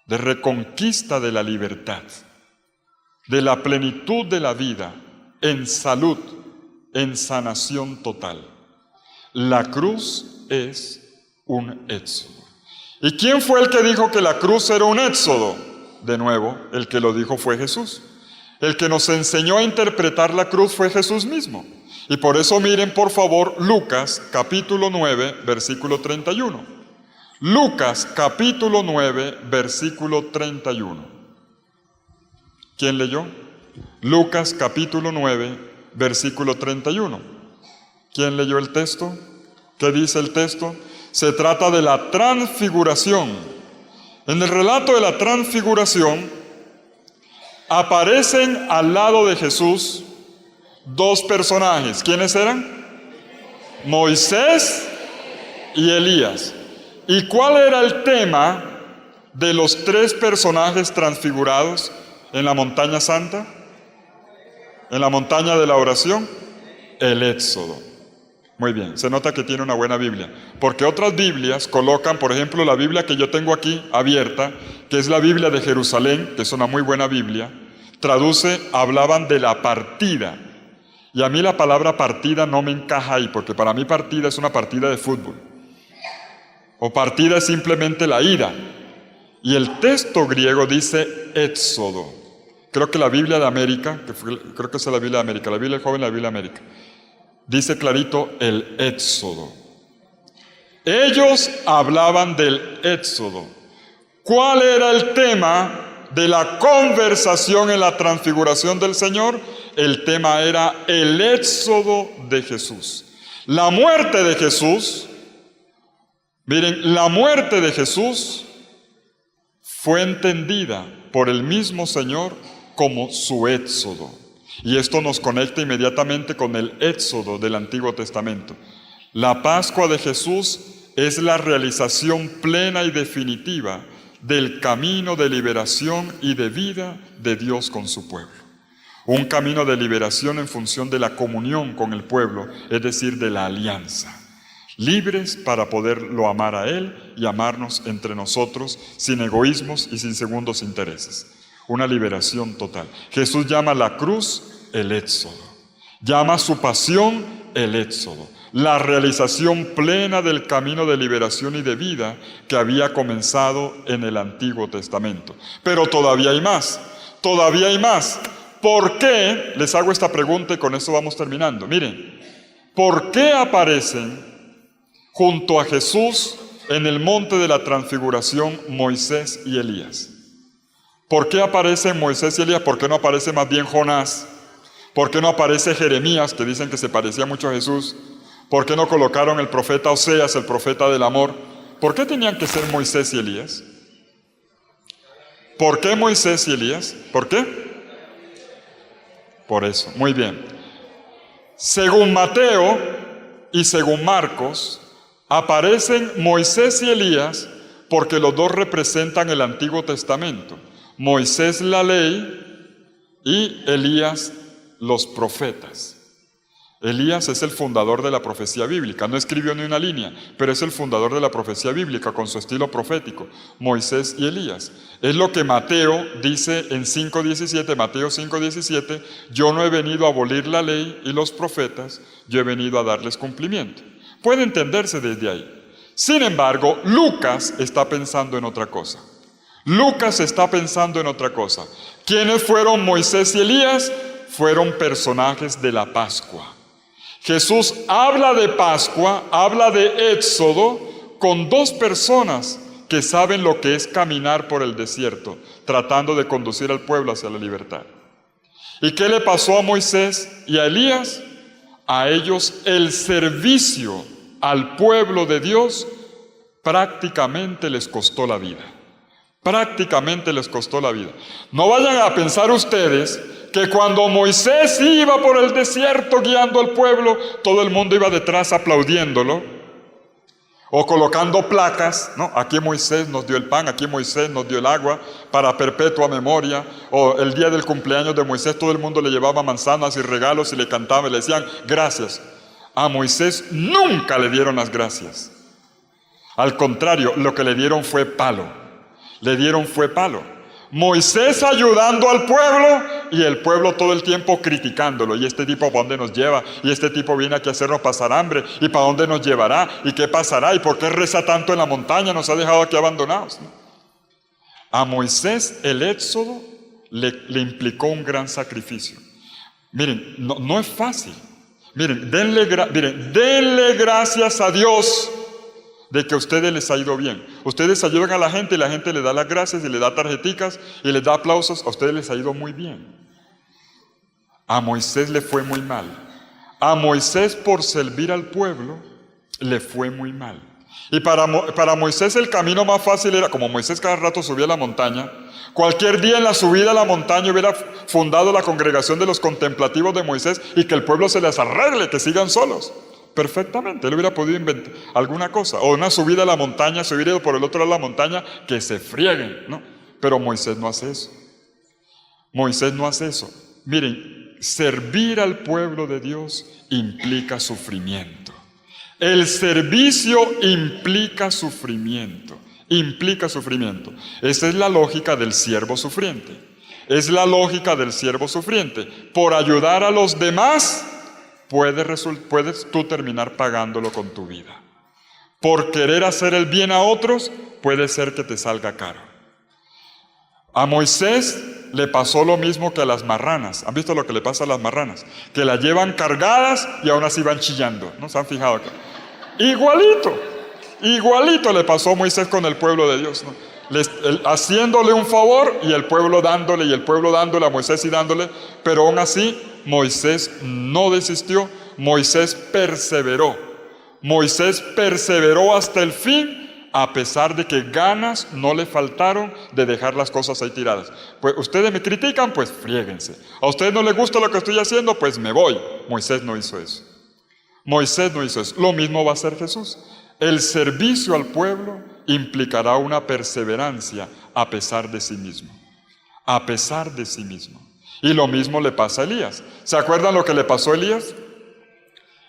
S1: de reconquista de la libertad, de la plenitud de la vida, en salud, en sanación total. La cruz es un éxodo. ¿Y quién fue el que dijo que la cruz era un éxodo? De nuevo, el que lo dijo fue Jesús. El que nos enseñó a interpretar la cruz fue Jesús mismo. Y por eso miren por favor Lucas capítulo 9, versículo 31. Lucas capítulo 9, versículo 31. ¿Quién leyó? Lucas capítulo 9, versículo 31. ¿Quién leyó el texto? ¿Qué dice el texto? Se trata de la transfiguración. En el relato de la transfiguración aparecen al lado de Jesús dos personajes. ¿Quiénes eran? Moisés y Elías. ¿Y cuál era el tema de los tres personajes transfigurados en la montaña santa? En la montaña de la oración, el éxodo. Muy bien, se nota que tiene una buena Biblia, porque otras Biblias colocan, por ejemplo, la Biblia que yo tengo aquí abierta, que es la Biblia de Jerusalén, que es una muy buena Biblia, hablaban de la partida. Y a mí la palabra partida no me encaja ahí, porque para mí partida es una partida de fútbol. O partida es simplemente la ida. Y el texto griego dice éxodo. Creo que la Biblia de América, creo que es la Biblia de América, la Biblia del Joven, la Biblia de América, dice clarito el éxodo. Ellos hablaban del éxodo. ¿Cuál era el tema de la conversación en la transfiguración del Señor? El tema era el éxodo de Jesús. La muerte de Jesús, miren, la muerte de Jesús fue entendida por el mismo Señor como su éxodo. Y esto nos conecta inmediatamente con el éxodo del Antiguo Testamento. La Pascua de Jesús es la realización plena y definitiva del camino de liberación y de vida de Dios con su pueblo. Un camino de liberación en función de la comunión con el pueblo, es decir, de la alianza. Libres para poderlo amar a Él y amarnos entre nosotros sin egoísmos y sin segundos intereses. Una liberación total. Jesús llama la cruz el éxodo. Llama su pasión el éxodo. La realización plena del camino de liberación y de vida que había comenzado en el Antiguo Testamento. Pero todavía hay más. Todavía hay más. ¿Por qué? Les hago esta pregunta y con eso vamos terminando. Miren, ¿por qué aparecen junto a Jesús en el monte de la transfiguración Moisés y Elías? ¿Por qué aparecen Moisés y Elías? ¿Por qué no aparece más bien Jonás? ¿Por qué no aparece Jeremías, que dicen que se parecía mucho a Jesús? ¿Por qué no colocaron el profeta Oseas, el profeta del amor? ¿Por qué tenían que ser Moisés y Elías? ¿Por qué Moisés y Elías? ¿Por qué? Por eso, muy bien. Según Mateo y según Marcos, Aparecen Moisés y Elías porque los dos representan el Antiguo Testamento. Moisés la ley y Elías los profetas. Elías es el fundador de la profecía bíblica, no escribió ni una línea, pero es el fundador de la profecía bíblica con su estilo profético, Moisés y Elías. Es lo que Mateo dice en 5:17, Mateo 5:17, yo no he venido a abolir la ley y los profetas, yo he venido a darles cumplimiento. Puede entenderse desde ahí. Sin embargo, Lucas está pensando en otra cosa. Lucas está pensando en otra cosa. ¿Quiénes fueron Moisés y Elías? Fueron personajes de la Pascua. Jesús habla de Pascua, habla de Éxodo con dos personas que saben lo que es caminar por el desierto, tratando de conducir al pueblo hacia la libertad. ¿Y qué le pasó a Moisés y a Elías? A ellos el servicio al pueblo de Dios prácticamente les costó la vida. Prácticamente les costó la vida. No vayan a pensar ustedes que cuando Moisés iba por el desierto guiando al pueblo, todo el mundo iba detrás aplaudiéndolo o colocando placas, ¿no? Aquí Moisés nos dio el pan, aquí Moisés nos dio el agua para perpetua memoria, o el día del cumpleaños de Moisés todo el mundo le llevaba manzanas y regalos y le cantaba y le decían gracias. A Moisés nunca le dieron las gracias. Al contrario, lo que le dieron fue palo. Le dieron fue palo. Moisés ayudando al pueblo y el pueblo todo el tiempo criticándolo. ¿Y este tipo para dónde nos lleva? ¿Y este tipo viene aquí a hacernos pasar hambre? ¿Y para dónde nos llevará? ¿Y qué pasará? ¿Y por qué reza tanto en la montaña? Nos ha dejado aquí abandonados, ¿no? A Moisés el éxodo le implicó un gran sacrificio. Miren, no es fácil. Miren, denle gracias a Dios de que a ustedes les ha ido bien. Ustedes ayudan a la gente y la gente les da las gracias y les da tarjeticas y les da aplausos. A ustedes les ha ido muy bien. A Moisés le fue muy mal. A Moisés por servir al pueblo le fue muy mal. Y para Moisés el camino más fácil era, como Moisés cada rato subía a la montaña, cualquier día en la subida a la montaña hubiera fundado la congregación de los contemplativos de Moisés y que el pueblo se les arregle, que sigan solos. Perfectamente, él hubiera podido inventar alguna cosa, o una subida a la montaña, se hubiera ido por el otro lado de la montaña, que se frieguen, ¿no? Pero Moisés no hace eso. Moisés no hace eso. Miren, servir al pueblo de Dios implica sufrimiento. El servicio implica sufrimiento. Implica sufrimiento. Esa es la lógica del siervo sufriente. Es la lógica del siervo sufriente. Por ayudar a los demás, puedes tú terminar pagándolo con tu vida. Por querer hacer el bien a otros, puede ser que te salga caro. A Moisés le pasó lo mismo que a las marranas. ¿Han visto lo que le pasa a las marranas? Que las llevan cargadas y aún así van chillando. ¿No se han fijado acá? Igualito le pasó a Moisés con el pueblo de Dios, ¿no? Haciéndole un favor y el pueblo dándole a Moisés y dándole, pero aún así Moisés no desistió, Moisés perseveró hasta el fin, a pesar de que ganas no le faltaron de dejar las cosas ahí tiradas. Pues ustedes me critican, pues friéguense. A ustedes no les gusta lo que estoy haciendo, pues me voy. Moisés no hizo eso. Lo mismo va a hacer Jesús. El servicio al pueblo implicará una perseverancia a pesar de sí mismo. A pesar de sí mismo. Y lo mismo le pasa a Elías. ¿Se acuerdan lo que le pasó a Elías?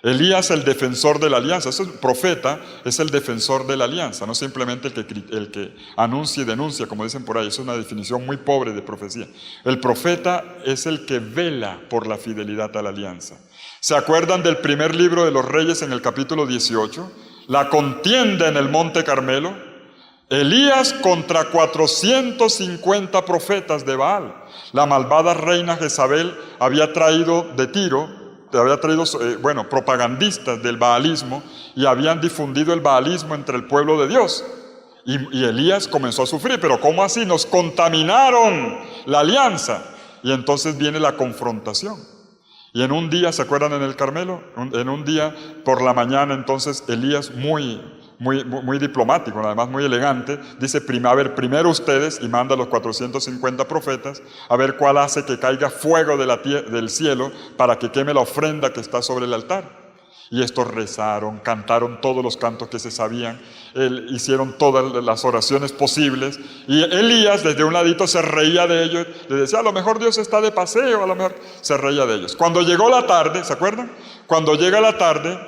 S1: Elías, el defensor de la alianza. Ese profeta es el defensor de la alianza, no simplemente el que anuncia y denuncia, como dicen por ahí. Es una definición muy pobre de profecía. El profeta es el que vela por la fidelidad a la alianza. ¿Se acuerdan del primer libro de los Reyes en el capítulo 18? La contienda en el Monte Carmelo. Elías contra 450 profetas de Baal. La malvada reina Jezabel había traído de Tiro, propagandistas del baalismo, y habían difundido el baalismo entre el pueblo de Dios. Y Elías comenzó a sufrir. ¿Pero cómo así? Nos contaminaron la alianza. Y entonces viene la confrontación. Y en un día, ¿se acuerdan en el Carmelo? En un día, por la mañana, entonces Elías, muy diplomático, además muy elegante, dice, primero ustedes, y manda a los 450 profetas, a ver cuál hace que caiga fuego del cielo para que queme la ofrenda que está sobre el altar. Y estos rezaron, cantaron todos los cantos que se sabían, hicieron todas las oraciones posibles. Y Elías desde un ladito se reía de ellos, le decía, a lo mejor Dios está de paseo, a lo mejor se reía de ellos. Cuando llegó la tarde, ¿se acuerdan? Cuando llega la tarde,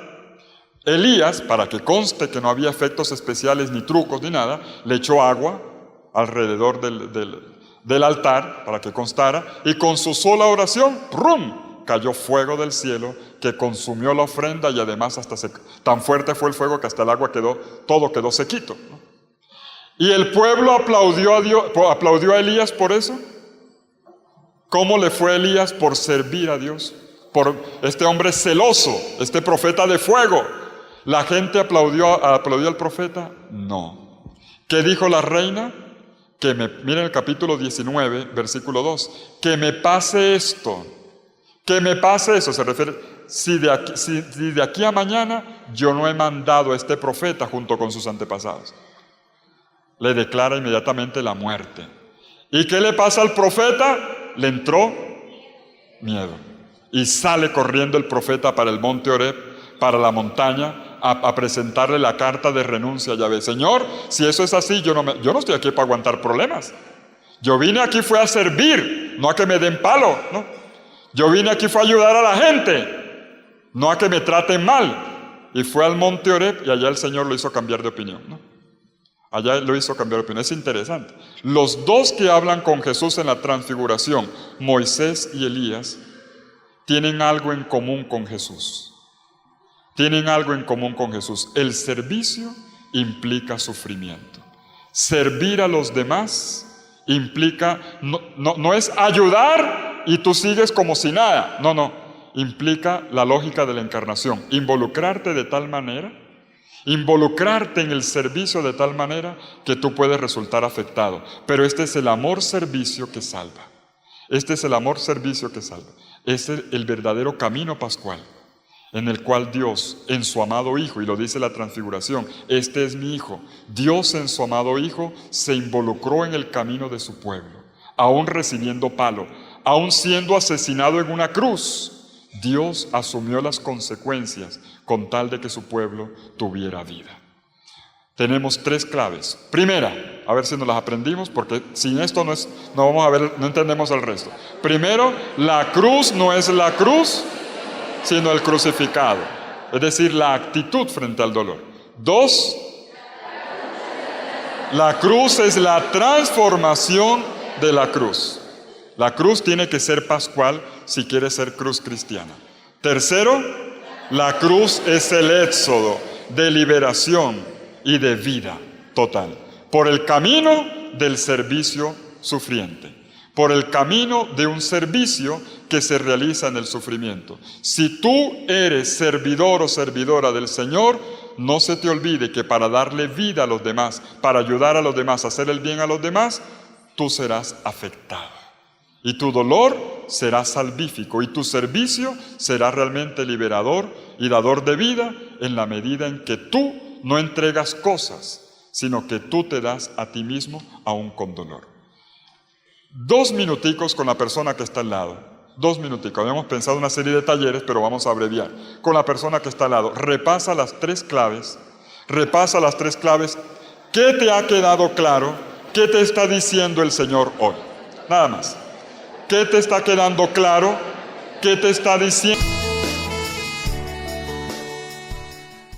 S1: Elías, para que conste que no había efectos especiales, ni trucos, ni nada, le echó agua alrededor del altar, para que constara, y con su sola oración, ¡rum!, cayó fuego del cielo que consumió la ofrenda y además tan fuerte fue el fuego que hasta el agua todo quedó sequito, ¿no? Y el pueblo aplaudió a Elías por eso. ¿Cómo le fue a Elías? Por servir a Dios, por este hombre celoso, este profeta de fuego. ¿La gente aplaudió al profeta? No. ¿Qué dijo la reina? Miren el capítulo 19, versículo 2, que me pase esto. Que me pase eso, se refiere, si de aquí a mañana yo no he mandado a este profeta junto con sus antepasados. Le declara inmediatamente la muerte. ¿Y qué le pasa al profeta? Le entró miedo. Y sale corriendo el profeta para el monte Oreb, para la montaña, a presentarle la carta de renuncia a Yahvé. Señor, si eso es así, yo no estoy aquí para aguantar problemas. Yo vine aquí fue a servir, no a que me den palo, ¿no? Yo vine aquí fue a ayudar a la gente, no a que me traten mal. Y fue al monte Oreb y allá el Señor lo hizo cambiar de opinión, ¿no? Allá lo hizo cambiar de opinión. Es interesante. Los dos que hablan con Jesús en la transfiguración, Moisés y Elías, tienen algo en común con Jesús. Tienen algo en común con Jesús. El servicio implica sufrimiento. Servir a los demás implica, no es ayudar y tú sigues como si nada. No. Implica la lógica de la encarnación. Involucrarte de tal manera, involucrarte en el servicio de tal manera que tú puedes resultar afectado. Pero este es el amor-servicio que salva. Este es el amor-servicio que salva. Este es el verdadero camino pascual, en el cual Dios, en su amado Hijo, y lo dice la transfiguración, este es mi Hijo. Dios en su amado Hijo se involucró en el camino de su pueblo, aún recibiendo palo, aún siendo asesinado en una cruz. Dios asumió las consecuencias con tal de que su pueblo tuviera vida. Tenemos 3 claves. Primera, a ver si nos las aprendimos, porque sin esto no vamos a ver, no entendemos el resto. Primero, la cruz no es la cruz, sino el crucificado, es decir, la actitud frente al dolor. 2, la cruz es la transformación de la cruz. La cruz tiene que ser pascual si quiere ser cruz cristiana. Tercero, la cruz es el éxodo de liberación y de vida total, por el camino del servicio sufriente, por el camino de un servicio que se realiza en el sufrimiento. Si tú eres servidor o servidora del Señor, no se te olvide que para darle vida a los demás, para ayudar a los demás, hacer el bien a los demás, tú serás afectado. Y tu dolor será salvífico y tu servicio será realmente liberador y dador de vida en la medida en que tú no entregas cosas, sino que tú te das a ti mismo aún con dolor. 2 minuticos con la persona que está al lado. 2 minuticos. Habíamos pensado una serie de talleres, pero vamos a abreviar. Con la persona que está al lado. Repasa las 3 claves. Repasa las 3 claves. ¿Qué te ha quedado claro? ¿Qué te está diciendo el Señor hoy? Nada más. ¿Qué te está quedando claro? ¿Qué te está diciendo?